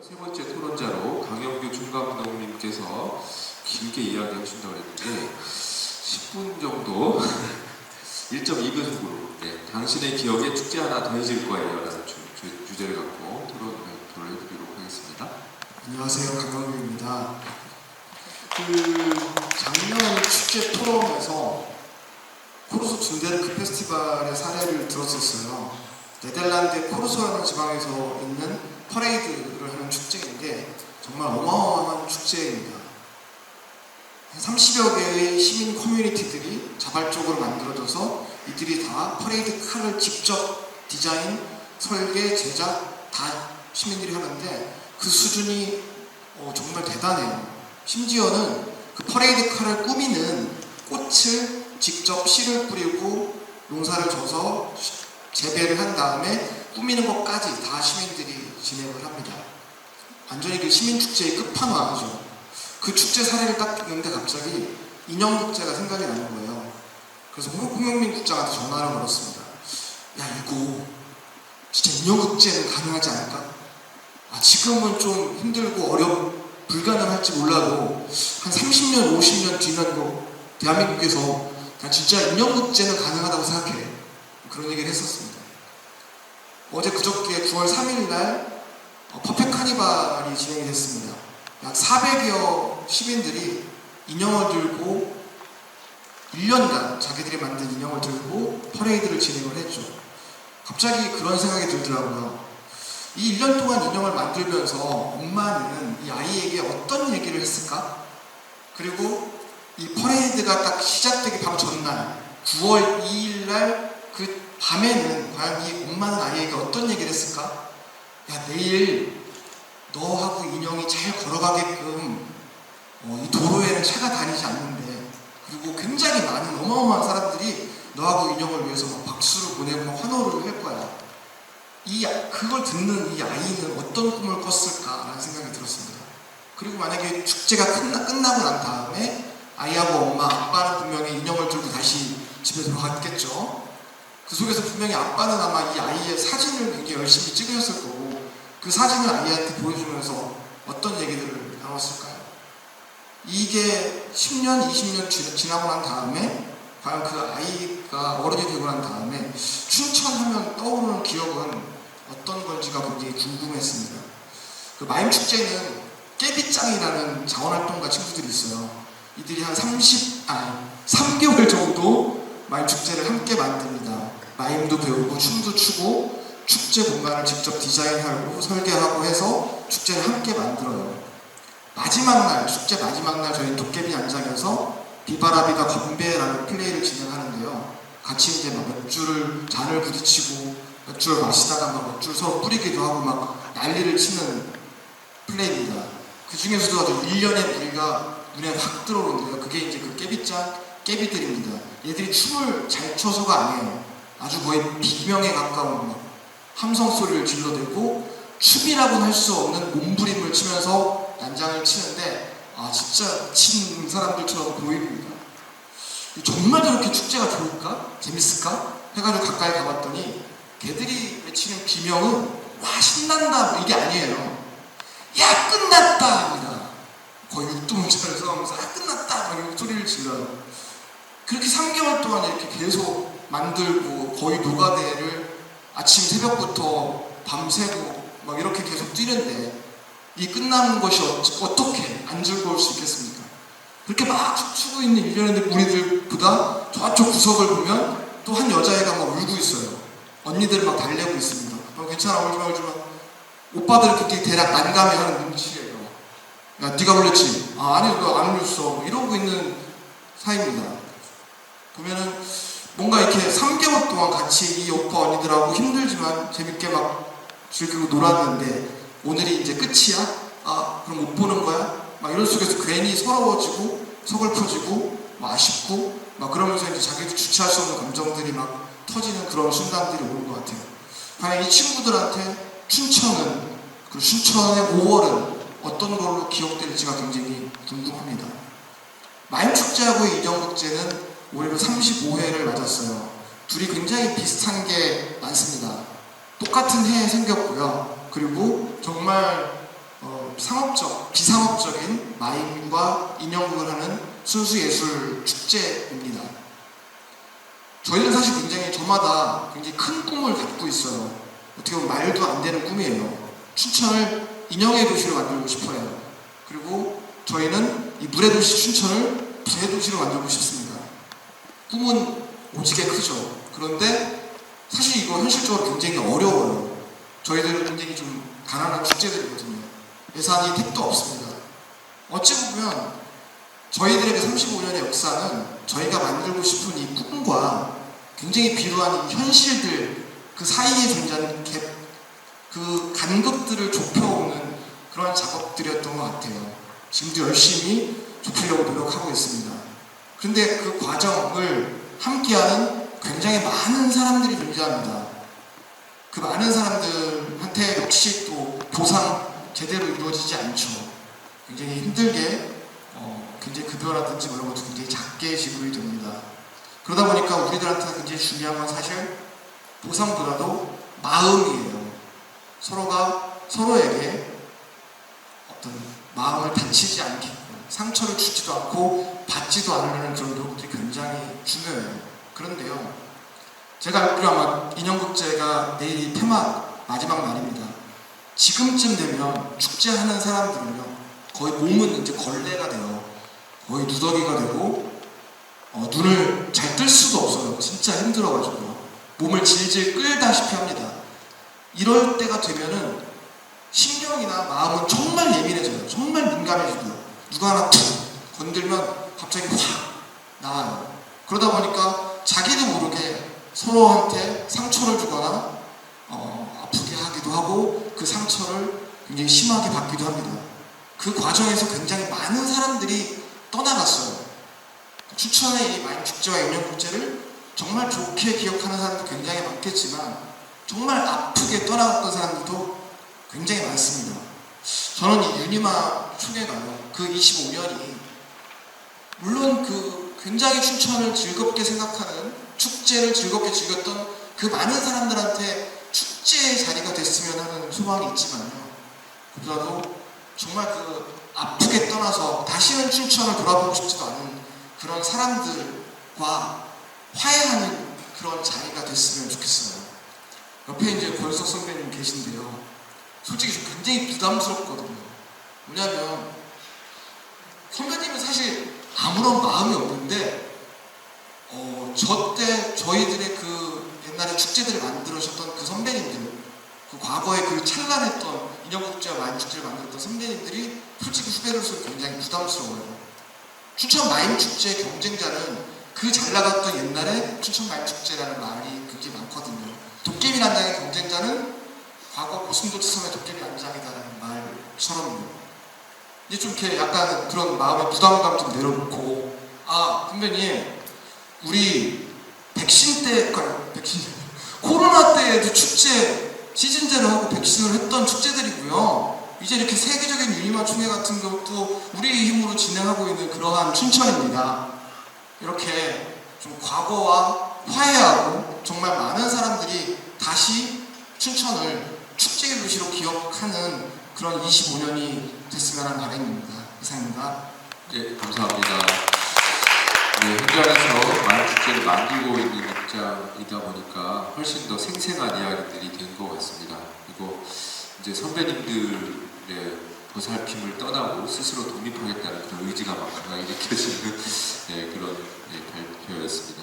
세 번째 토론자로 강영규 총감독님께서 길게 이야기해 주신다고 했는데 10분 정도 1.2배속으로 당신의 기억에 축제 하나 더해질 거예요 라는 주제를 갖고 토론을 해드리도록 하겠습니다. 안녕하세요, 강영규입니다. 작년 축제 토론에서 코르소 준데르크 페스티벌의 사례를 들었었어요. 네덜란드의 코르소라는 지방에서 있는 퍼레이드를 하는 축제인데 정말 어마어마한 축제입니다. 30여 개의 시민 커뮤니티들이 자발적으로 만들어져서 이들이 다 퍼레이드 칼을 직접 디자인, 설계, 제작 다 시민들이 하는데 그 수준이 정말 대단해요. 심지어는 그 퍼레이드 칼을 꾸미는 꽃을 직접 씨를 뿌리고 농사를 져서 재배를 한 다음에 꾸미는 것까지 다 시민들이 진행을 합니다. 완전히 그 시민축제의 끝판왕이죠. 그 축제 사례를 딱 듣는데 갑자기 인형극제가 생각이 나는 거예요. 그래서 홍영민 국장한테 전화를 걸었습니다. 야, 이거 진짜 인형극제는 가능하지 않을까? 지금은 좀 힘들고 불가능할지 몰라도 한 30년, 50년 뒤는 대한민국에서 진짜 인형극제는 가능하다고 생각해. 그런 얘기를 했었습니다. 어제 그저께 9월 3일날 퍼펙트 카니발이 진행이 됐습니다. 약 400여 시민들이 인형을 들고 1년간 자기들이 만든 인형을 들고 퍼레이드를 진행을 했죠. 갑자기 그런 생각이 들더라고요. 이 1년 동안 인형을 만들면서 엄마는 이 아이에게 어떤 얘기를 했을까? 그리고 이 퍼레이드가 딱 시작되기 바로 전날 9월 2일날 그 밤에는 과연 이 엄마는 아이에게 어떤 얘기를 했을까? 야, 내일 너하고 인형이 잘 걸어가게끔 이 도로에는 차가 다니지 않는데, 그리고 굉장히 많은 어마어마한 사람들이 너하고 인형을 위해서 막 박수를 보내고 막 환호를 할 거야. 그걸 듣는 이 아이는 어떤 꿈을 꿨을까라는 생각이 들었습니다. 그리고 만약에 축제가 끝나고 난 다음에 아이하고 엄마, 아빠는 분명히 인형을 들고 다시 집에 돌아갔겠죠. 그 속에서 분명히 아빠는 아마 이 아이의 사진을 굉장히 열심히 찍으셨을 거고, 그 사진을 아이한테 보여주면서 어떤 얘기들을 나눴을까요? 이게 10년, 20년 지나고 난 다음에 과연 그 아이가 어른이 되고 난 다음에 춘천 하면 떠오르는 기억은 어떤 건지가 굉장히 궁금했습니다. 그 마임 축제는 깨비짱이라는 자원활동가 친구들이 있어요. 이들이 한 3개월 정도 마임 축제를 함께 만듭니다. 마임도 배우고 춤도 추고 축제 공간을 직접 디자인하고 설계하고 해서 축제를 함께 만들어요. 마지막 날, 축제 마지막 날 저희는 도깨비 안장에서 비바라비다 건배라는 플레이를 진행하는데요. 같이 이제 막 맥주를 잔을 부딪히고 맥주를 마시다가 막 맥주를 서로 뿌리기도 하고 막 난리를 치는 플레이입니다. 그 중에서도 아주 일련의 무리가 눈에 확 들어오는데요. 그게 이제 그 깨비짱, 깨비들입니다. 얘들이 춤을 잘 춰서가 아니에요. 아주 거의 비명에 가까운 함성 소리를 질러대고 춤이라고는 할 수 없는 몸부림을 치면서 난장을 치는데 진짜 미친 사람들처럼 보입니다. 정말 저렇게 축제가 좋을까? 재밌을까? 해가지고 가까이 가봤더니 걔들이 외치는 비명은 와 신난다 이게 아니에요. 야 끝났다 합니다. 거의 육두문자에서 하면서 끝났다 이런 소리를 질러요. 그렇게 3개월 동안 이렇게 계속 만들고 거의 노가대를 아침 새벽부터 밤새고 막 이렇게 계속 뛰는데 이 끝나는 것이 어떻게 안 즐거울 수 있겠습니까? 그렇게 막 춤추고 있는 일련의 무리들보다 저쪽 구석을 보면 또 한 여자애가 막 울고 있어요. 언니들 막 달래고 있습니다. 괜찮아 울지마. 오빠들 그렇게 대략 난감해하는 눈치예요. 야 네가 울렸지? 아니 너 안 울렸어. 이러고 있는 사이입니다. 보면은 뭔가 이렇게 3개월 동안 같이 이 오빠 언니들하고 힘들지만 재밌게 막 즐기고 놀았는데 오늘이 이제 끝이야? 그럼 못 보는 거야? 막 이런 속에서 괜히 서러워지고 서글퍼지고 막 아쉽고 막 그러면서 이제 자기도 주체할 수 없는 감정들이 막 터지는 그런 순간들이 오는 것 같아요. 과연 이 친구들한테 춘천은, 그 춘천의 5월은 어떤 걸로 기억될지가 굉장히 궁금합니다. 마임축제하고 인형극제는 올해로 35회를 맞았어요. 둘이 굉장히 비슷한 게 많습니다. 똑같은 해에 생겼고요. 그리고 정말 상업적, 비상업적인 마임과 인형극을 하는 순수 예술 축제입니다. 저희는 사실 굉장히 저마다 굉장히 큰 꿈을 갖고 있어요. 어떻게 보면 말도 안 되는 꿈이에요. 춘천을 인형의 도시로 만들고 싶어요. 그리고 저희는 이 물의 도시 춘천을 불의 도시로 만들고 싶습니다. 꿈은 오지게 크죠. 그런데 사실 이거 현실적으로 굉장히 어려워요. 저희들은 굉장히 좀 가난한 축제들이거든요. 예산이 택도 없습니다. 어찌 보면 저희들에게 35년의 역사는 저희가 만들고 싶은 이 꿈과 굉장히 비루한 이 현실들 그 사이에 존재하는 갭, 그 간극들을 좁혀오는 그런 작업들이었던 것 같아요. 지금도 열심히 좁히려고 노력하고 있습니다. 그런데 그 과정을 함께하는 굉장히 많은 사람들이 존재합니다. 그 많은 사람들한테 역시 또 보상 제대로 이루어지지 않죠. 굉장히 힘들게 굉장히 급여라든지 이런 것도 굉장히 작게 지불이 됩니다. 그러다 보니까 우리들한테 굉장히 중요한 건 사실 보상보다도 마음이에요. 서로가 서로에게 어떤 마음을 다치지 않게 상처를 주지도 않고 받지도 않으려는 그런 노력들이 굉장히 중요해요. 그런데요, 제가 알기로 아마 인형국제가 내일이 폐막 마지막 날입니다. 지금쯤 되면 축제하는 사람들은요, 거의 몸은 이제 걸레가 돼요. 거의 누더기가 되고 눈을 잘 뜰 수도 없어요. 진짜 힘들어가지고요. 몸을 질질 끌다시피 합니다. 이럴 때가 되면은 신경이나 마음은 정말 예민해져요. 정말 민감해지고요. 누가 하나 툭 건들면 갑자기 확 나와요. 그러다 보니까 자기도 모르게 서로한테 상처를 주거나 아프게 하기도 하고 그 상처를 굉장히 심하게 받기도 합니다. 그 과정에서 굉장히 많은 사람들이 떠나갔어요. 춘천의 이 마임 축제와 인형국제를 정말 좋게 기억하는 사람도 굉장히 많겠지만 정말 아프게 떠나갔던 사람들도 굉장히 많습니다. 저는 이 유니마 총회가요, 그 25년이 물론 그 굉장히 춘천을 즐겁게 생각하는 축제를 즐겁게 즐겼던 그 많은 사람들한테 축제의 자리가 됐으면 하는 소망이 있지만요, 그보다도 정말 그 아프게 떠나서 다시는 춘천을 돌아보고 싶지도 않은 그런 사람들과 화해하는 그런 자리가 됐으면 좋겠어요. 옆에 이제 권석 선배님 계신데요, 솔직히 좀 굉장히 부담스럽거든요. 왜냐하면 선배님은 사실 아무런 마음이 없는데 저 때 저희들의 그 옛날에 축제들을 만들으셨던 그 선배님들, 그 과거에 그 찬란했던 인형국제와 마임축제를 만들었던 선배님들이 솔직히 후배로서 굉장히 부담스러워요. 춘천 마임축제 경쟁자는 그 잘나갔던 옛날에 춘천 마임축제라는 말이 굉장히 많거든요. 도깨비 난장의 경쟁자는 과거 고슴도치섬의 도깨비 난장이다라는 말처럼요. 이제 좀 이렇게 약간 그런 마음의 부담감 좀 내려놓고, 선배님, 우리 백신 때, 코로나 때에도 축제 시즌제를 하고 백신을 했던 축제들이고요. 이제 이렇게 세계적인 유니마 총회 같은 것도 우리 힘으로 진행하고 있는 그러한 춘천입니다. 이렇게 좀 과거와 화해하고 정말 많은 사람들이 다시 춘천을 축제의 도시로 기억하는 그런 25년이 됐으면 하는 바람입니다. 이상입니다. 네, 감사합니다. 네, 현장에서 마임축제를 만들고 있는 입장이다 보니까 훨씬 더 생생한 이야기들이 된 것 같습니다. 그리고 이제 선배님들의 보살핌을 떠나고 스스로 독립하겠다는 그런 의지가 막 강하게 느껴지는 그런 발표였습니다.